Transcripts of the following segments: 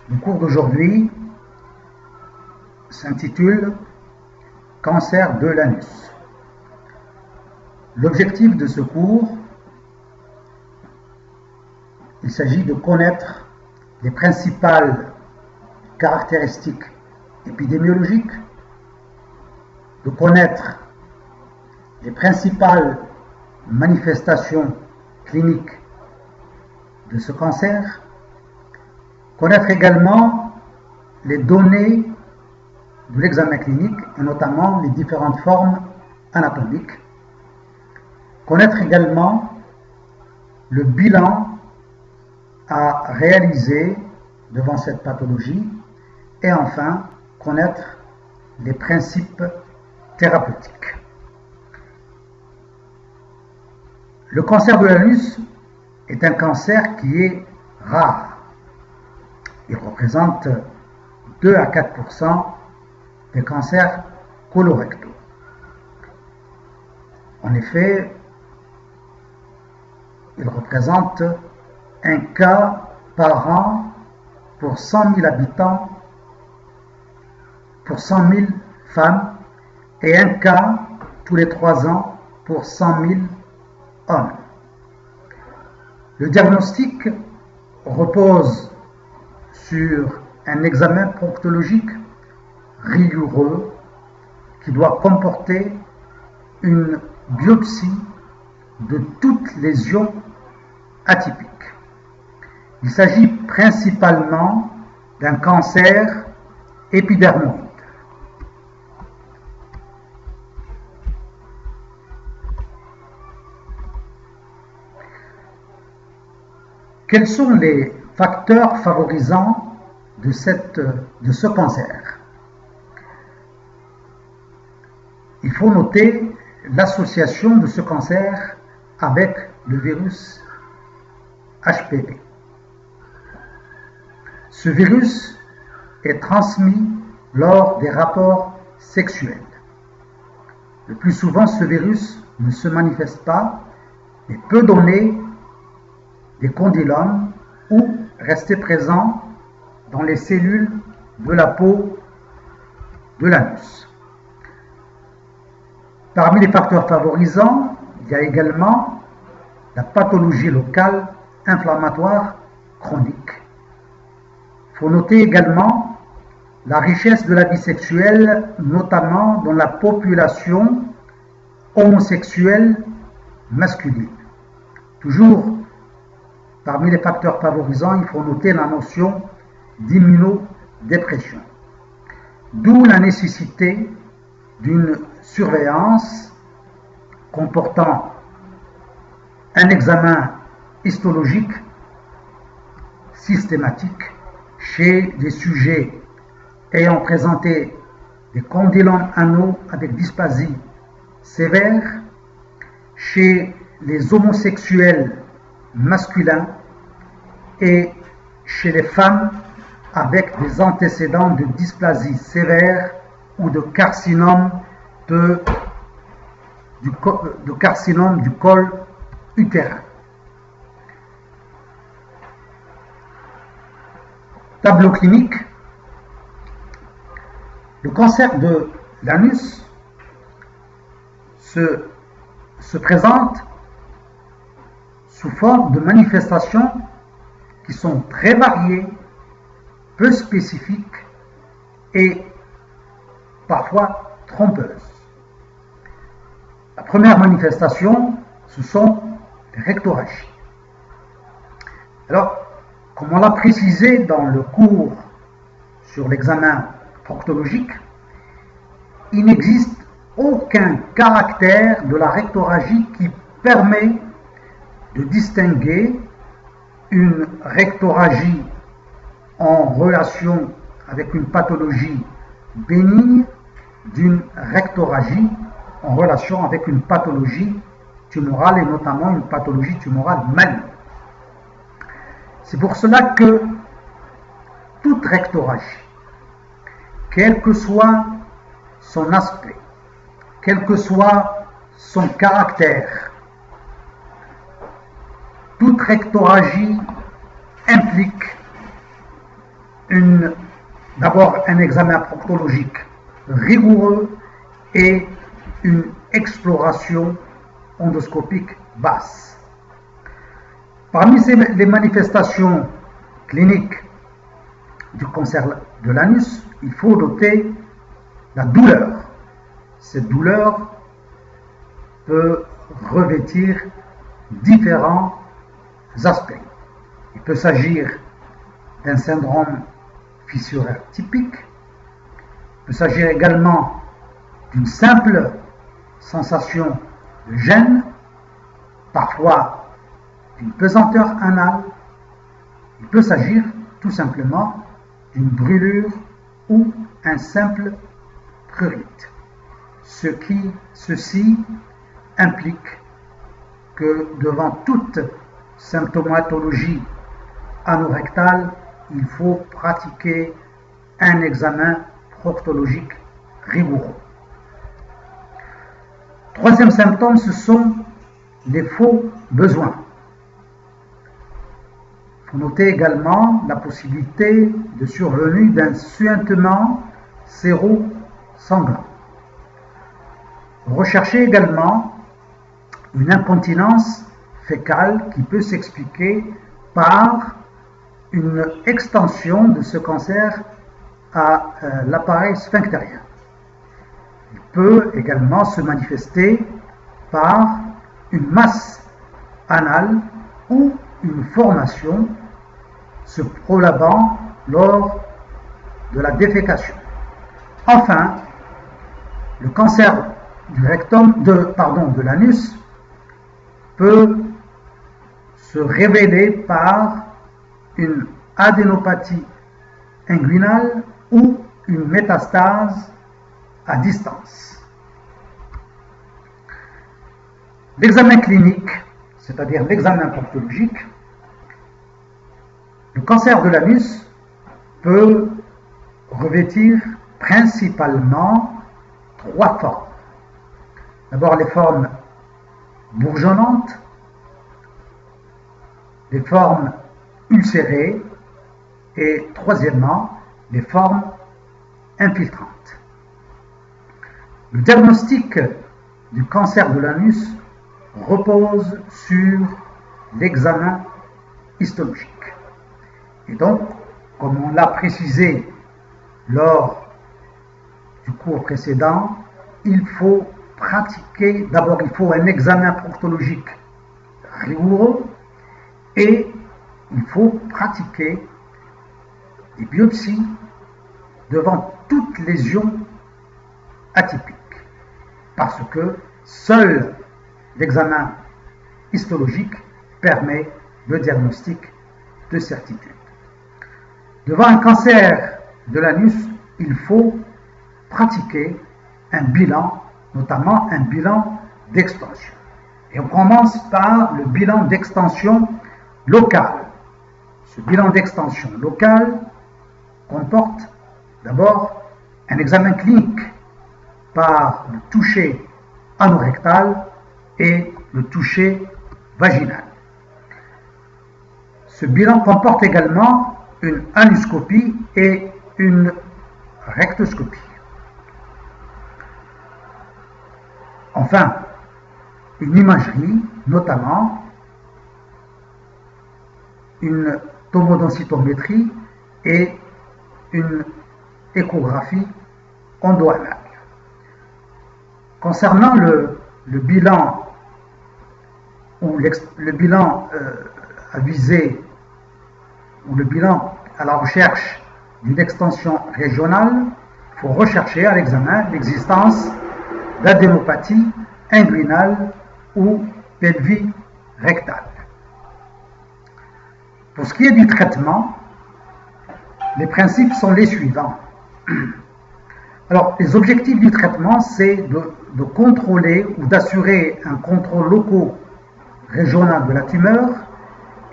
Le cours d'aujourd'hui s'intitule Cancer de l'anus. L'objectif de ce cours, il s'agit de connaître les principales caractéristiques épidémiologiques, de connaître les principales manifestations cliniques de ce cancer, connaître également les données de l'examen clinique et notamment les différentes formes anatomiques, connaître également le bilan à réaliser devant cette pathologie et enfin connaître les principes thérapeutiques. Le cancer de l'anus est un cancer qui est rare. Il représente 2 à 4% des cancers colorectaux. En effet, il représente un cas par an pour 100 000 habitants, pour 100 000 femmes, et un cas tous les 3 ans pour 100 000 hommes. Le diagnostic repose sur un examen proctologique rigoureux qui doit comporter une biopsie de toute lésion atypique. Il s'agit principalement d'un cancer épidermoïde. Quels sont les facteurs favorisants de ce cancer? Il faut noter l'association de ce cancer avec le virus HPV. Ce virus est transmis lors des rapports sexuels. Le plus souvent, ce virus ne se manifeste pas, mais peut donner des condylomes ou rester présent dans les cellules de la peau de l'anus. Parmi les facteurs favorisants, il y a également la pathologie locale inflammatoire chronique. Il faut noter également la richesse de la vie sexuelle, notamment dans la population homosexuelle masculine. Toujours parmi les facteurs favorisants, il faut noter la notion d'immunodépression. D'où la nécessité d'une surveillance comportant un examen histologique systématique chez des sujets ayant présenté des condylomes anaux avec dysplasie sévère, chez les homosexuels masculins et chez les femmes avec des antécédents de dysplasie sévère ou de carcinome du col utérin. Tableau clinique. Le cancer de l'anus se présente sous forme de manifestations qui sont très variées, peu spécifiques et parfois trompeuses. La première manifestation, ce sont les rectorragies. Alors, comme on l'a précisé dans le cours sur l'examen proctologique, il n'existe aucun caractère de la rectorragie qui permet de distinguer une rectorragie en relation avec une pathologie bénigne d'une rectorragie en relation avec une pathologie tumorale et notamment une pathologie tumorale maligne. C'est pour cela que toute rectorragie, quel que soit son aspect, quel que soit son caractère, toute rectorragie implique d'abord un examen proctologique rigoureux et une exploration endoscopique basse. Parmi les manifestations cliniques du cancer de l'anus, il faut noter la douleur. Cette douleur peut revêtir différents aspects. Il peut s'agir d'un syndrome fissuraire typique. Il peut s'agir également d'une simple sensation de gêne, parfois d'une pesanteur anale. Il peut s'agir tout simplement d'une brûlure ou un simple prurite. Ceci implique que devant toute symptomatologie anorectale, il faut pratiquer un examen proctologique rigoureux. Troisième symptôme, ce sont les faux besoins. Il faut noter également la possibilité de survenue d'un suintement sérosanglant. Recherchez également une incontinence fécale qui peut s'expliquer par une extension de ce cancer à l'appareil sphinctérien. Il peut également se manifester par une masse anale ou une formation se prolabant lors de la défécation. Enfin, le cancer du rectum, de l'anus peut se révéler par une adénopathie inguinale ou une métastase à distance. L'examen clinique, c'est-à-dire l'examen proctologique, le cancer de l'anus peut revêtir principalement trois formes. D'abord les formes bourgeonnantes, les formes ulcérées et troisièmement les formes infiltrantes. Le diagnostic du cancer de l'anus repose sur l'examen histologique. Et donc, comme on l'a précisé lors du cours précédent, il faut pratiquer, d'abord il faut un examen proctologique rigoureux et il faut pratiquer des biopsies devant toute lésion atypique, parce que seul l'examen histologique permet le diagnostic de certitude. Devant un cancer de l'anus, il faut pratiquer un bilan, notamment un bilan d'extension. Et on commence par le bilan d'extension locale. Ce bilan d'extension locale comporte d'abord un examen clinique par le toucher anorectal et le toucher vaginal. Ce bilan comporte également une anuscopie et une rectoscopie. Enfin, une imagerie, notamment une tomodensitométrie et une échographie endoanale. Concernant le bilan ou le bilan à viser ou le bilan à la recherche d'une extension régionale, il faut rechercher à l'examen l'existence d'adénopathie inguinale ou pelvi-rectale. Pour ce qui est du traitement, les principes sont les suivants. Alors, les objectifs du traitement, c'est de contrôler ou d'assurer un contrôle loco-régional de la tumeur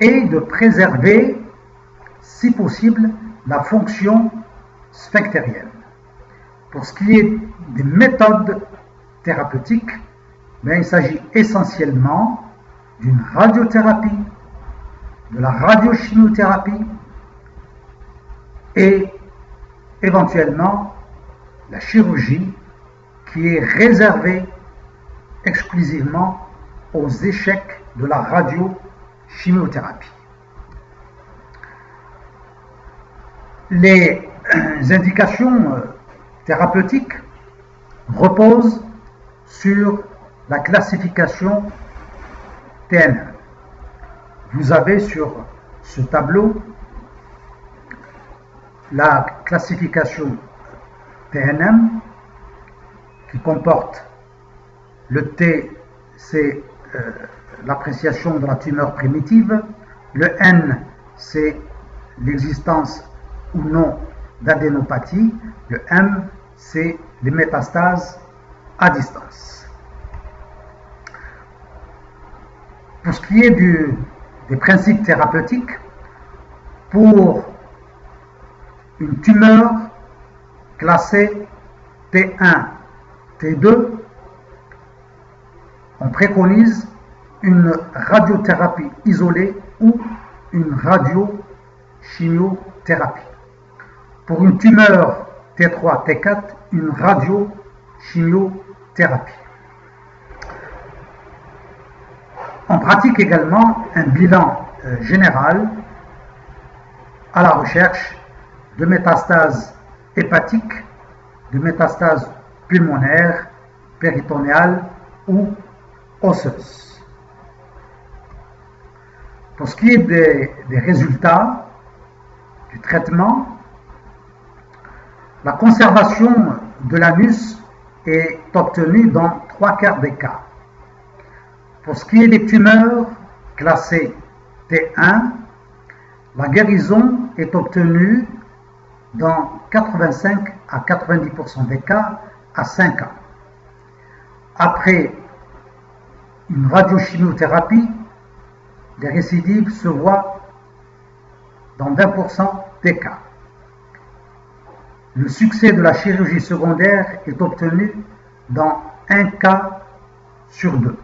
et de préserver, si possible, la fonction sphinctérienne. Pour ce qui est des méthodes thérapeutiques, il s'agit essentiellement d'une radiothérapie, de la radiochimiothérapie, et éventuellement la chirurgie qui est réservée exclusivement aux échecs de la radiochimiothérapie. Les indications thérapeutiques reposent sur la classification TNM. Vous avez sur ce tableau la classification TNM qui comporte le T, c'est l'appréciation de la tumeur primitive, le N, c'est l'existence ou non d'adénopathie, le M, c'est les métastases à distance. Pour ce qui est des principes thérapeutiques, pour une tumeur classée T1, T2, on préconise une radiothérapie isolée ou une radiochimiothérapie. Pour une tumeur T3, T4, une radiochimiothérapie. On pratique également un bilan général à la recherche de métastases hépatiques, de métastases pulmonaires, péritonéales ou osseuses. Pour ce qui est des résultats du traitement, la conservation de l'anus est obtenue dans 3/4 des cas. Pour ce qui est des tumeurs classées T1, la guérison est obtenue dans 85 à 90% des cas à 5 ans. Après une radiochimiothérapie, les récidives se voient dans 20% des cas. Le succès de la chirurgie secondaire est obtenu dans 1 cas sur 2.